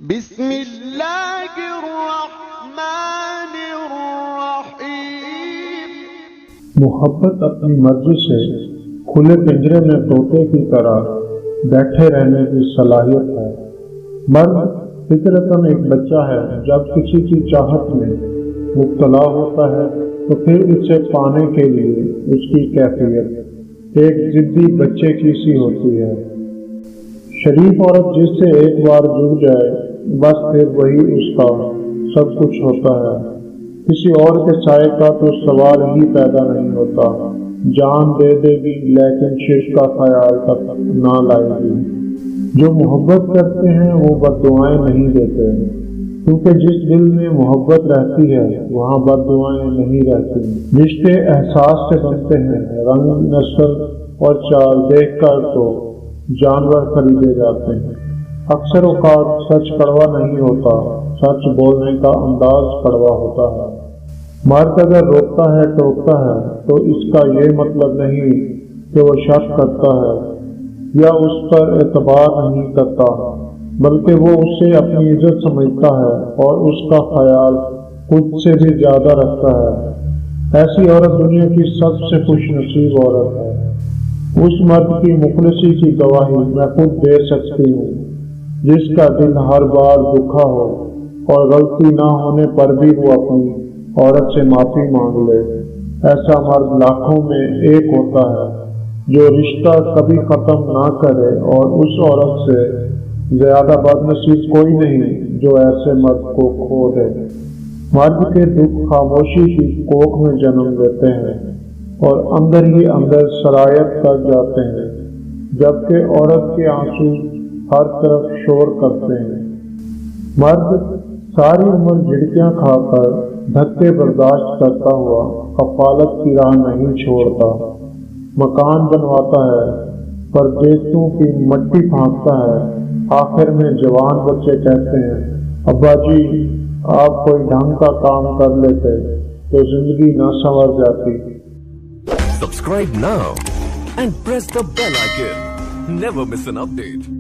بسم اللہ الرحمن الرحیم۔ محبت اپنی مرضی سے کھلے پنجرے میں طوطے کی طرح بیٹھے رہنے کی صلاحیت ہے۔ مرد فطرتاً ایک بچہ ہے، جب کسی کی چاہت میں مبتلا ہوتا ہے تو پھر اسے پانے کے لیے اس کی کیفیت ایک ضدی بچے کی سی ہوتی ہے۔ شریف عورت جس سے ایک بار جڑ جائے بس پھر وہی اس کا سب کچھ ہوتا ہے۔ کسی اور کے سائے کا تو سوال ہی پیدا نہیں ہوتا۔ جان دے دے گی لیکن شرک کا خیال تک نہ لائے گی۔ جو محبت کرتے ہیں وہ بد دعائیں نہیں دیتے، کیونکہ جس دل میں محبت رہتی ہے وہاں بد دعائیں نہیں رہتی۔ رشتے احساس سے بنتے ہیں، رنگ نسل اور چال دیکھ کر تو جانور خریدے جاتے ہیں۔ اکثر اوقات سچ کڑوا نہیں ہوتا، سچ بولنے کا انداز کڑوا ہوتا ہے۔ مرد اگر روکتا ہے ٹوکتا ہے تو اس کا یہ مطلب نہیں کہ وہ شک کرتا ہے یا اس پر اعتبار نہیں کرتا، بلکہ وہ اسے اپنی عزت سمجھتا ہے اور اس کا خیال خود سے بھی زیادہ رکھتا ہے۔ ایسی عورت دنیا کی سب سے خوش نصیب عورت ہے۔ اس مرد کی مخلصی کی گواہی میں خود دے سکتی ہوں، جس کا دل ہر بار دکھا ہو اور غلطی نہ ہونے پر بھی وہ اپنی عورت سے معافی مانگ لے۔ ایسا مرد لاکھوں میں ایک ہوتا ہے جو رشتہ کبھی ختم نہ کرے، اور اس عورت سے زیادہ بد نصیب کوئی نہیں جو ایسے مرد کو کھو دے۔ مرد کے دکھ خاموشی کی کوکھ میں جنم لیتے ہیں اور اندر ہی اندر سرایت کر جاتے ہیں، جبکہ عورت کے آنسو ہر طرف شور کرتے ہیں۔ مرد ساری عمر جھڑکیاں کھا کر دھکے برداشت کرتا ہوا کفالت کی راہ نہیں چھوڑتا۔ مکان بنواتا ہے، پردیسوں کی مٹی پھانکتا ہے، آخر میں جوان بچے کہتے ہیں ابا جی آپ کوئی ڈھنگ کا کام کر لیتے تو زندگی نہ سنور جاتی۔ Subscribe now and press the bell icon. Never miss an update.